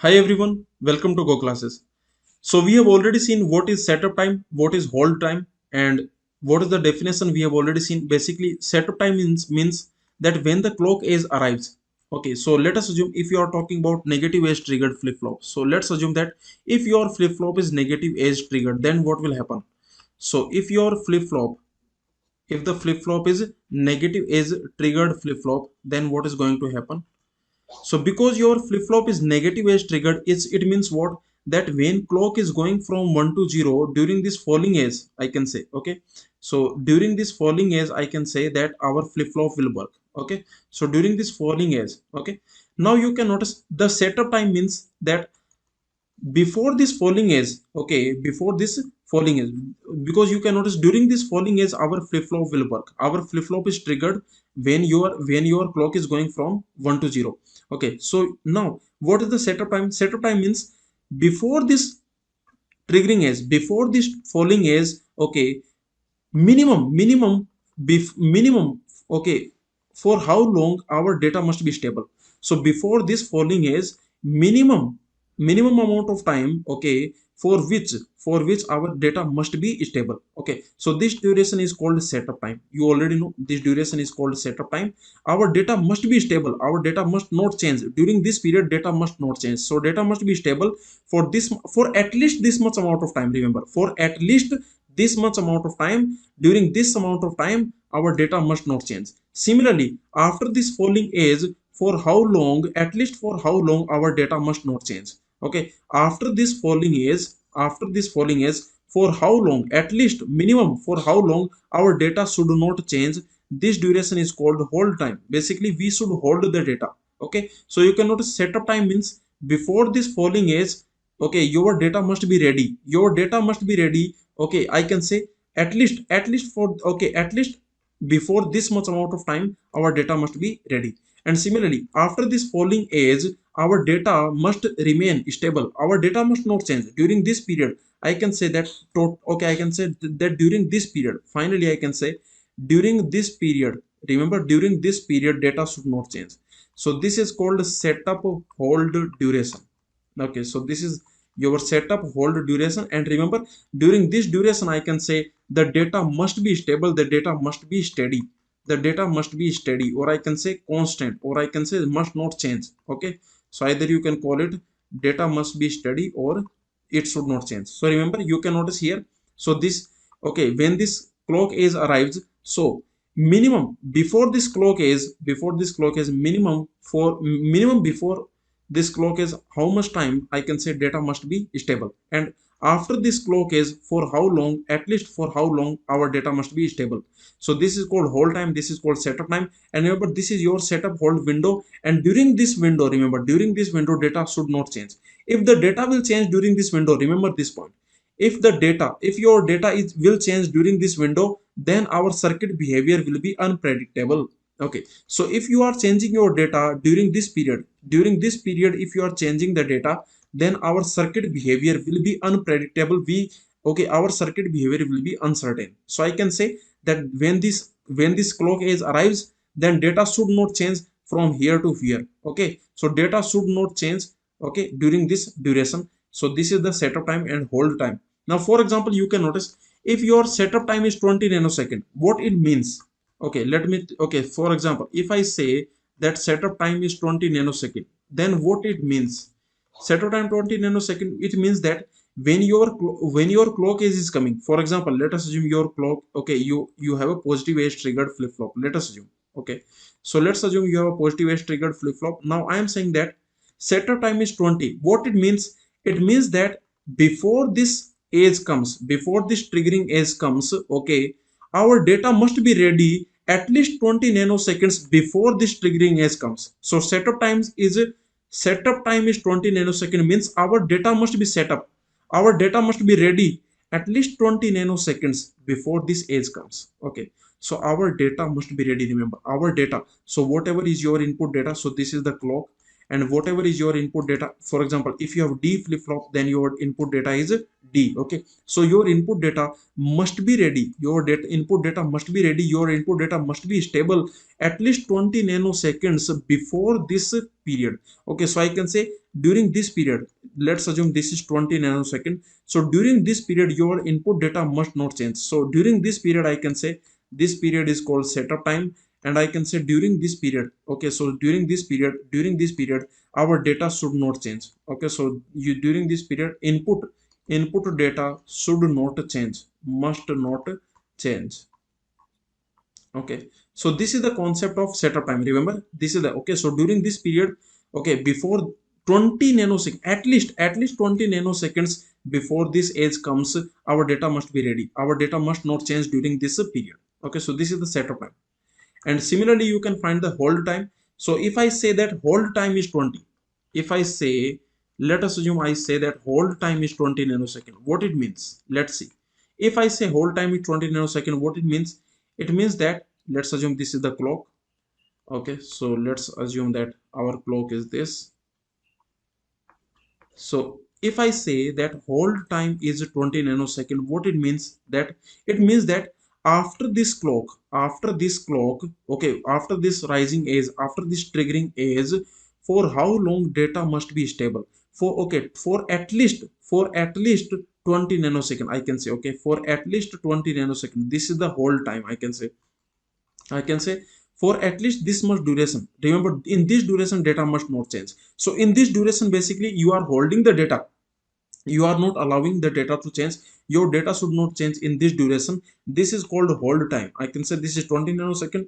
Hi everyone, welcome to Go Classes. So we have already seen what is setup time, what is hold time, and what is the definition we have already seen. Basically, setup time means that when the clock age arrives. Okay, so let us assume if you are talking about negative age triggered flip flop. So let's assume that if your flip flop is negative age triggered, then what will happen? So if the flip flop is negative age triggered flip flop, then what is going to happen? So because your flip-flop is negative age triggered, it means what? That when clock is going from 1 to 0 during this falling edge, I can say, okay. So during this falling edge, I can say that our flip-flop will work, okay. So during this falling edge, okay. Now you can notice the setup time means that before this falling edge, okay, before this falling edge, because you can notice during this falling edge our flip flop will work. Our flip flop is triggered when your clock is going from 1 to 0. Okay, so now what is the setup time? Setup time means before this triggering edge, before this falling edge, okay, minimum, okay, for how long our data must be stable. So before this falling edge, minimum amount of time, okay, for which our data must be stable. Okay, so this duration is called setup time. You already know this duration is called setup time. Our data must be stable, our data must not change during this period. Data must not change, so data must be stable for at least this much amount of time. Remember, for at least this much amount of time. During this amount of time our data must not change. Similarly, after this falling age, for how long, at least for how long our data must not change. Okay, after this falling age, for how long, at least minimum for how long our data should not change. This duration is called hold time. Basically we should hold the data. Okay, so you can notice setup time means before this falling age, okay, your data must be ready, your data must be ready. Okay, I can say at least before this much amount of time our data must be ready. And similarly, after this falling age, our data must remain stable, our data must not change during this period. I can say that okay, I can say that during this period, finally I can say during this period, remember, during this period data should not change. So this is called setup hold duration. Okay, so this is your setup hold duration. And remember, during this duration I can say the data must be stable, the data must be steady, the data must be steady, or I can say constant, or I can say must not change. Okay, so either you can call it data must be steady or it should not change. So remember, you can notice here. So this, okay, when this clock age arrives, so minimum before this clock is minimum before this clock is how much time I can say data must be stable. And after this clock is for how long, at least for how long our data must be stable. So this is called hold time, this is called setup time. And remember, this is your setup hold window. And during this window, remember, during this window data should not change. If the data will change during this window, remember this point, if your data is will change during this window, then our circuit behavior will be unpredictable. Okay, so if you are changing your data during this period, if you are changing the data, then our circuit behavior will be unpredictable. Okay, our circuit behavior will be uncertain. So I can say that when this clock age arrives, then data should not change from here to here. Okay, so data should not change, okay, during this duration. So this is the setup time and hold time. Now for example, you can notice if your setup time is 20 nanosecond, what it means? Okay, for example, if I say that setup time is 20 nanosecond, then what it means? Setup time 20 nanosecond, it means that when your clock age is coming, for example, let us assume your clock, okay, you have a positive age triggered flip flop, let us assume. Okay, so let's assume you have a positive age triggered flip flop. Now I am saying that setup time is 20. What it means? It means that before this age comes, before this triggering age comes, okay, our data must be ready at least 20 nanoseconds before this triggering age comes. So setup time is 20 nanosecond, means our data must be set up, our data must be ready at least 20 nanoseconds before this age comes. Okay, so our data must be ready. Remember, our data, so whatever is your input data, so this is the clock, and whatever is your input data. For example, if you have D flip flop, then your input data is D. Okay, so your input data must be ready, your data input data must be ready, your input data must be stable at least 20 nanoseconds before this period. Okay, so I can say during this period, let's assume this is 20 nanosecond. So during this period your input data must not change. So during this period I can say this period is called setup time, and I can say during this period, okay, so during this period our data should not change. Okay, so you during this period input data should not change, must not change. Okay, so this is the concept of setup time. Remember, this is the, okay, so during this period, okay, before 20 nanoseconds, at least 20 nanoseconds before this age comes, our data must be ready, our data must not change during this period. Okay, so this is the setup time. And similarly you can find the hold time. So if I say that hold time is 20, if I say, let us assume I say that hold time is 20 nanosecond, what it means, let's see. If I say hold time is 20 nanosecond, what it means, it means that, let's assume this is the clock. Okay, so let's assume that our clock is this. So if I say that hold time is 20 nanosecond, what it means, that it means that after this clock, okay, after this rising age, after this triggering age, for how long data must be stable? For, okay, for at least 20 nanosecond, I can say, okay, for at least 20 nanosecond, this is the hold time. I can say for at least this much duration. Remember, in this duration, data must not change. So in this duration, basically, you are holding the data. You are not allowing the data to change. Your data should not change in this duration. This is called hold time. I can say this is 20 nanosecond.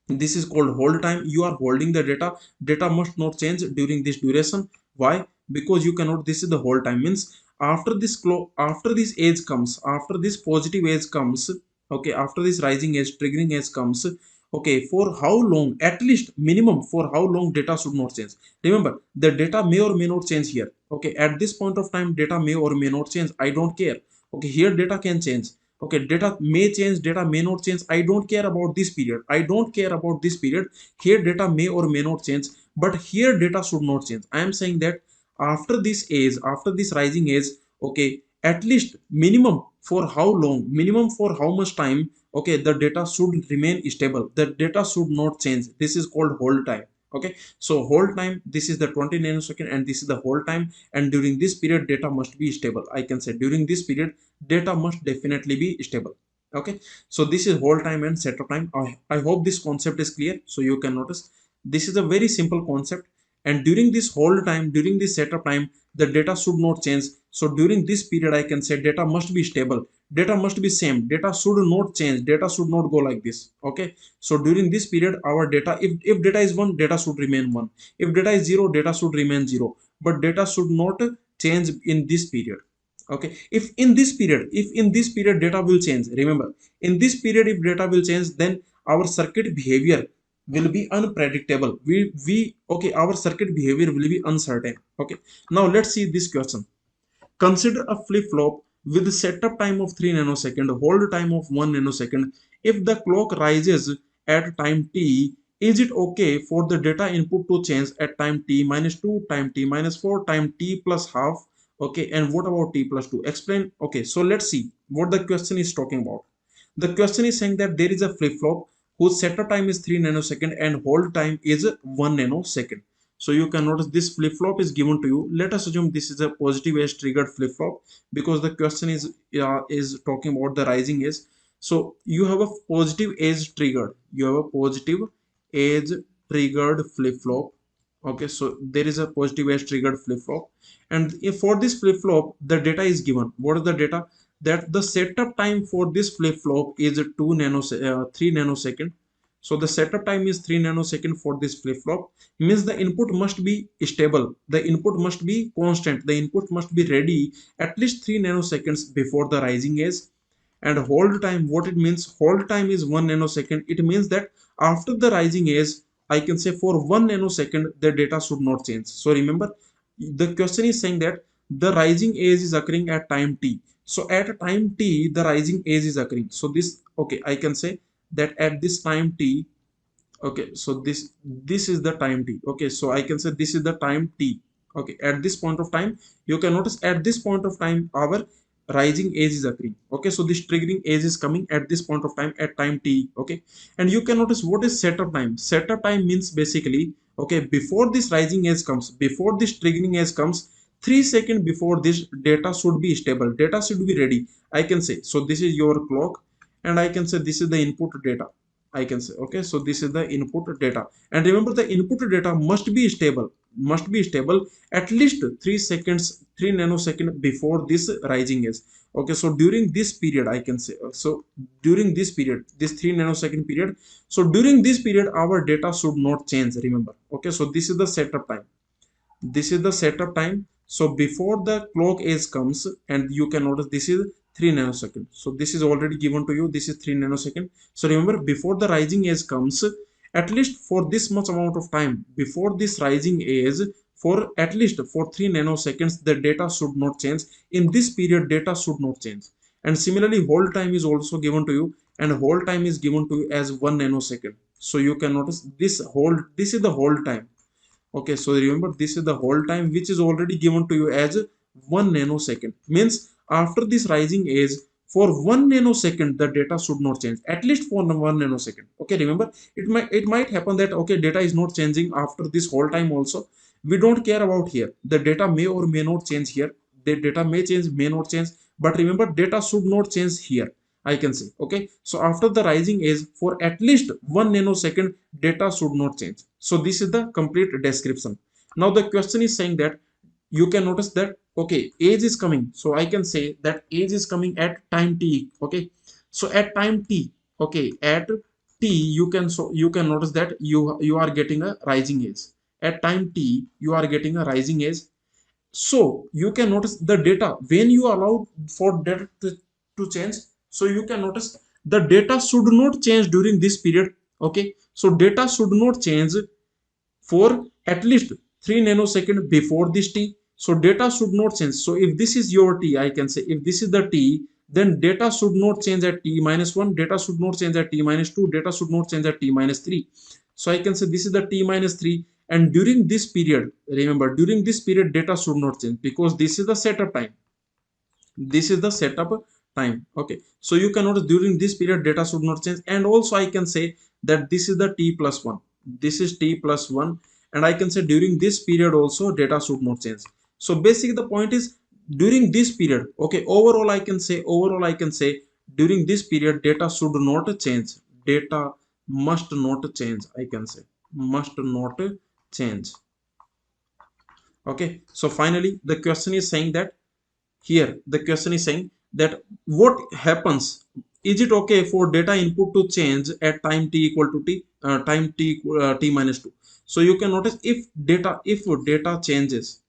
This is called hold time. You are holding the data. Data must not change during this duration. Why? Because you cannot. This is the hold time. Means after this clock, after this age comes, after this positive age comes, okay, after this rising age, triggering age comes, okay, for how long? At least minimum for how long data should not change. Remember, the data may or may not change here. Okay, at this point of time, data may or may not change. I don't care. Okay, here data can change. Okay, data may change, data may not change. I don't care about this period. I don't care about this period. Here data may or may not change, but here data should not change. I am saying that after this age, after this rising age, okay, at least minimum for how long, minimum for how much time, okay, the data should remain stable, the data should not change. This is called hold time. Okay, so hold time, this is the 20 nanosecond and this is the hold time, and during this period data must be stable. I can say during this period data must definitely be stable. Okay, so this is hold time and setup time. I hope this concept is clear. So you can notice this is a very simple concept, and during this hold time, during this setup time, the data should not change. So during this period I can say data must be stable, data must be same, data should not change, data should not go like this. Okay, so during this period our data, if data is 1, data should remain 1. If data is 0, data should remain 0, but data should not change in this period. Okay, if in this period data will change, remember, in this period if data will change, then our circuit behavior will be unpredictable. We Okay, our circuit behavior will be uncertain. Okay, now let's see this question. Consider a flip-flop with setup time of 3 nanosecond, hold time of 1 nanosecond. If the clock rises at time t, is it okay for the data input to change at time t minus 2, time t minus 4, time t plus half? Okay, and what about t plus 2? Explain. Okay, so let's see what the question is talking about. The question is saying that there is a flip-flop whose setup time is 3 nanosecond and hold time is 1 nanosecond. So you can notice this flip-flop is given to you. Let us assume this is a positive edge triggered flip-flop because the question is talking about the rising edge. So you have a positive edge triggered. You have a positive edge triggered flip-flop. Okay, so there is a positive edge triggered flip-flop, and if for this flip-flop the data is given. What is the data? That the setup time for this flip-flop is 3 nanosecond. So the setup time is 3 nanosecond for this flip-flop. Means the input must be stable, the input must be constant, the input must be ready at least 3 nanoseconds before the rising edge. And hold time, what it means, hold time is 1 nanosecond. It means that after the rising edge, I can say for 1 nanosecond the data should not change. So remember, the question is saying that the rising edge is occurring at time t. So at time t the rising edge is occurring. So this, okay, I can say that at this time t, Okay, so this is the time t. Okay, so I can say this is the time t. Okay, at this point of time, you can notice at this point of time our rising age is occurring. Okay, so this triggering age is coming at this point of time at time t. Okay, and you can notice what is setup time. Setup time means basically, okay, before this rising age comes, before this triggering age comes, 3 seconds before this data should be stable, data should be ready, I can say. So this is your clock, and I can say this is the input data, I can say. Okay, so this is the input data, and remember the input data must be stable at least 3 seconds, 3 nanosecond before this rising is. Okay, so during this period I can say, so during this period, this 3 nanosecond period, so during this period our data should not change, remember. Okay, so this is the setup time, this is the setup time. So before the clock age comes, and you can notice this is 3 nanosecond, so this is already given to you, this is 3 nanosecond. So remember, before the rising age comes, at least for this much amount of time before this rising age, for at least for 3 nanoseconds the data should not change. In this period data should not change. And similarly hold time is also given to you, and hold time is given to you as 1 nanosecond. So you can notice this hold, this is the hold time. Okay, so remember this is the hold time which is already given to you as 1 nanosecond. Means after this rising age, for 1 nanosecond the data should not change, at least for 1 nanosecond. Okay, remember, it might happen that okay, data is not changing after this whole time also. We don't care about here, the data may or may not change here, the data may change, may not change, but remember data should not change here, I can say. Okay, so after the rising age, for at least 1 nanosecond data should not change. So this is the complete description. Now the question is saying that you can notice that okay, age is coming, so I can say that age is coming at time t. Okay, so at time t, okay, at t you can, so you can notice that you are getting a rising age. At time t you are getting a rising age. So you can notice the data when you allow for data to change. So you can notice the data should not change during this period. Okay, so data should not change for at least 3 nanosecond before this t. So data should not change. So if this is your t, I can say if this is the t, then data should not change at t minus 1, data should not change at t minus 2, data should not change at t minus 3. So I can say this is the t minus 3, and during this period, remember during this period data should not change because this is the setup time. This is the setup time. Okay, so you can notice during this period data should not change. And also I can say that this is the t plus 1, this is t plus 1, and I can say during this period also data should not change. So basically the point is during this period, okay, overall I can say, overall I can say during this period data should not change, data must not change, I can say, must not change. Okay, so finally the question is saying that, here the question is saying that what happens, is it okay for data input to change at time t equal to t, time t t minus 2. So you can notice if data changes,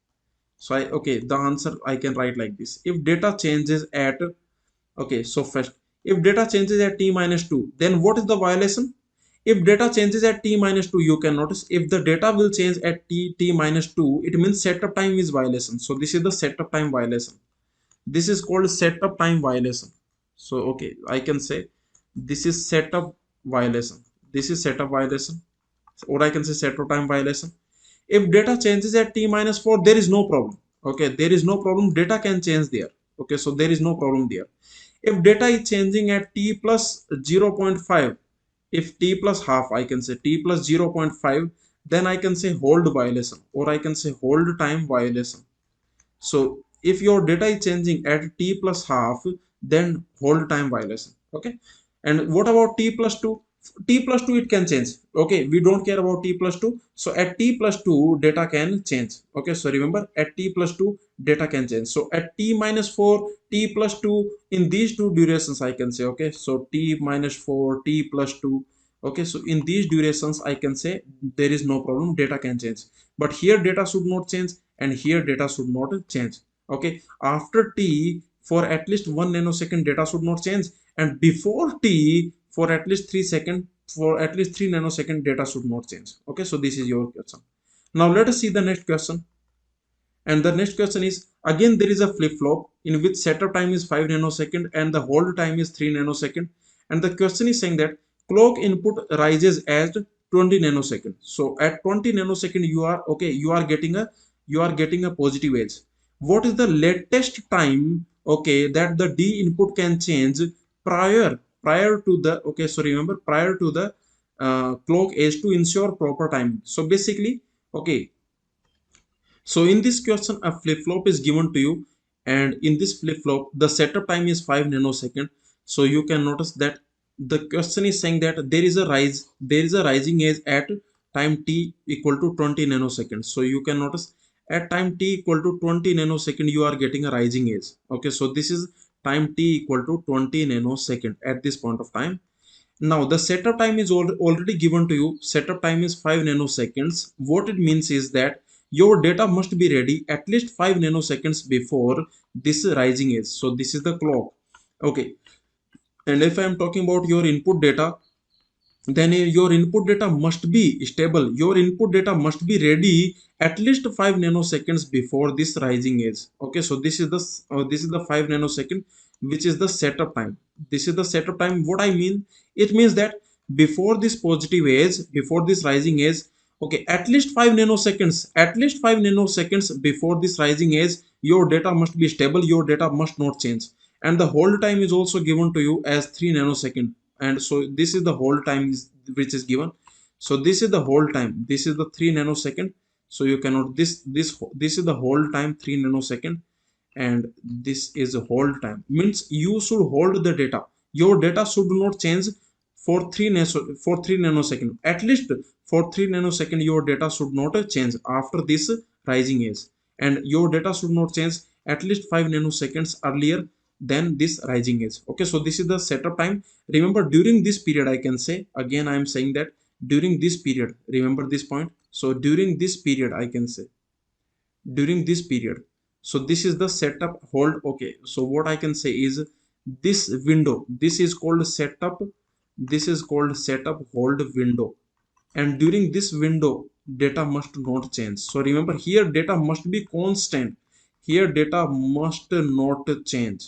so okay, the answer I can write like this: if data changes at, okay, so first, if data changes at t minus 2, then what is the violation? If data changes at t minus 2, you can notice if the data will change at t minus 2, it means setup time is violation. So this is the setup time violation. This is called setup time violation. So okay, I can say this is setup violation. This is setup violation, or I can say setup time violation. If data changes at t minus 4, there is no problem. Okay, there is no problem. Data can change there. Okay, so there is no problem there. If data is changing at t plus 0.5, if t plus half, I can say t plus 0.5, then I can say hold violation, or I can say hold time violation. So if your data is changing at t plus half, then hold time violation. Okay, and what about t plus 2? T plus 2 it can change. Okay, we don't care about t plus 2. So at t plus 2 data can change. Okay, so remember at t plus 2 data can change. So at t minus 4, t plus 2, in these two durations I can say, okay, so t minus 4, t plus 2. Okay, so in these durations I can say there is no problem, data can change. But here data should not change, and here data should not change. Okay, after t for at least 1 nanosecond data should not change, and before t for at least 3 seconds, for at least 3 nanosecond data should not change. Okay, so this is your question. Now let us see the next question. And the next question is, again there is a flip-flop in which setup time is 5 nanosecond and the hold time is 3 nanosecond. And the question is saying that clock input rises at 20 nanosecond. So at 20 nanosecond you are okay, you are getting a positive edge. What is the latest time, okay, that the D input can change prior to the, okay, so remember, prior to the clock edge to ensure proper timing. So basically, okay, so in this question, a flip-flop is given to you, and in this flip-flop, the setup time is 5 nanosecond. So you can notice that the question is saying that there is a rising edge at time t equal to 20 nanoseconds. So you can notice at time t equal to 20 nanosecond, you are getting a rising edge. Okay, so this is time t equal to 20 nanosecond at this point of time. Now the setup time is already given to you. Setup time is 5 nanoseconds. What it means is that your data must be ready at least 5 nanoseconds before this rising edge. So this is the clock. Okay. And if I am talking about your input data, then your input data must be stable. Your input data must be ready at least 5 nanoseconds before this rising edge. Okay, so this is the 5 nanosecond, which is the setup time. This is the setup time. What I mean, it means that before this positive edge, before this rising edge, okay, at least 5 nanoseconds before this rising edge, your data must be stable, your data must not change. And the hold time is also given to you as 3 nanosecond. And so this is the hold time which is given. So this is the hold time, this is the 3 nanosecond. So you cannot, this is the hold time, 3 nanosecond, and this is a hold time, means you should hold the data. Your data should not change for 3 nanosecond. At least for 3 nanosecond your data should not change after this rising edge, and your data should not change at least 5 nanoseconds earlier than this rising edge. Okay, so this is the setup time. Remember, during this period, I can say, again I am saying that during this period, remember this point. So during this period, I can say, during this period, so this is the setup hold. Okay, so what I can say is, this window, this is called setup, this is called setup hold window. And during this window, data must not change. So remember, here data must be constant, here data must not change.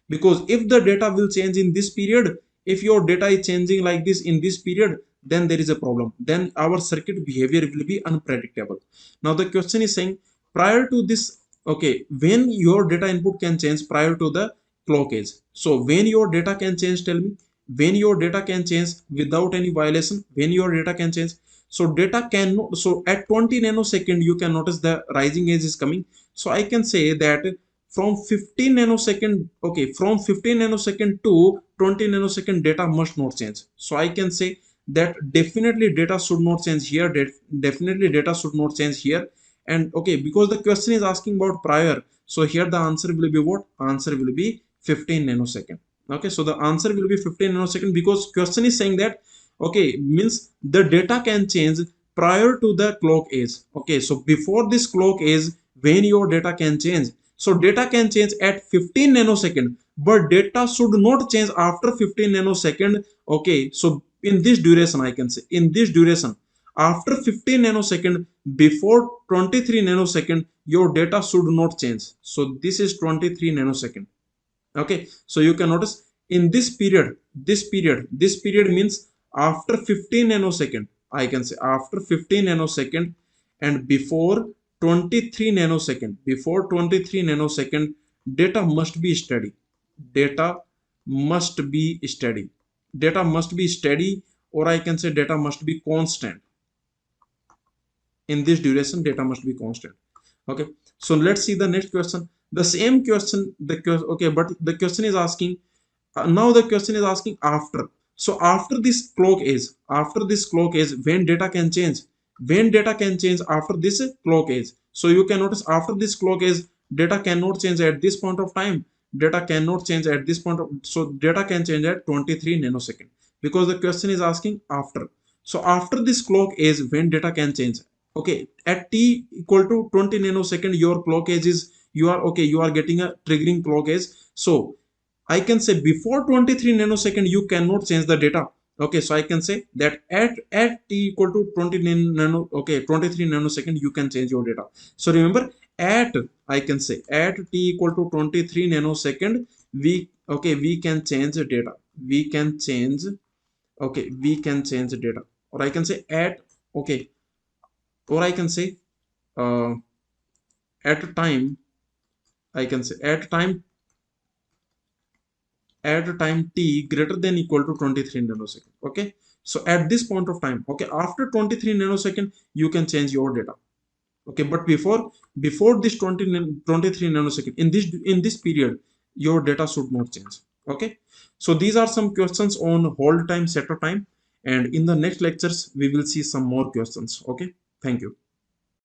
Because if the data will change in this period, if your data is changing like this in this period, then there is a problem, then our circuit behavior will be unpredictable. Now the question is saying, prior to this, okay, when your data input can change prior to the clock edge. So when your data can change, tell me, when your data can change without any violation, when your data can change. So data cannot, so at 20 nanosecond you can notice the rising edge is coming. So I can say that from 15 nanosecond, okay, from 15 nanosecond to 20 nanosecond, data must not change. So I can say that definitely data should not change here, definitely data should not change here. And okay, because the question is asking about prior, so here the answer will be what? Answer will be 15 nanosecond. Okay, so the answer will be 15 nanosecond, because question is saying that, okay, means the data can change prior to the clock edge. Okay, so before this clock edge, when your data can change. So data can change at 15 nanosecond, but data should not change after 15 nanosecond. Okay, so in this duration, I can say, in this duration, after 15 nanosecond, before 23 nanosecond, your data should not change. So this is 23 nanosecond. Okay, so you can notice in this period, this period means after 15 nanosecond, I can say after 15 nanosecond and before 23 nanosecond, before 23 nanosecond, data must be steady, data must be steady, data must be steady, or I can say data must be constant. In this duration, data must be constant. Okay, so let's see the next question. The same question, okay, but the question is asking, now the question is asking after. So after this clock edge, after this clock edge, when data can change, when data can change after this clock edge. So you can notice after this clock edge, data cannot change at this point of time, data cannot change at this point of, so data can change at 23 nanosecond, because the question is asking after. So after this clock edge, when data can change. Okay, at t equal to 20 nanosecond, your clock edge is, you are okay, you are getting a triggering clock edge. So I can say before 23 nanosecond you cannot change the data. Okay, so I can say that at t equal to 20 nano, okay, 23 nanosecond you can change your data. So remember, at, I can say at t equal to 23 nanosecond, we, okay, we can change the data, we can change, okay, we can change the data. or I can say at, okay, or I can say uh, at a time, I can say at a time t greater than equal to 23 nanosecond. Okay, so at this point of time, okay, after 23 nanosecond you can change your data. Okay, but before this 23 nanosecond, in this period your data should not change. Okay, so these are some questions on hold time, setter time, and in the next lectures we will see some more questions. Okay, thank you.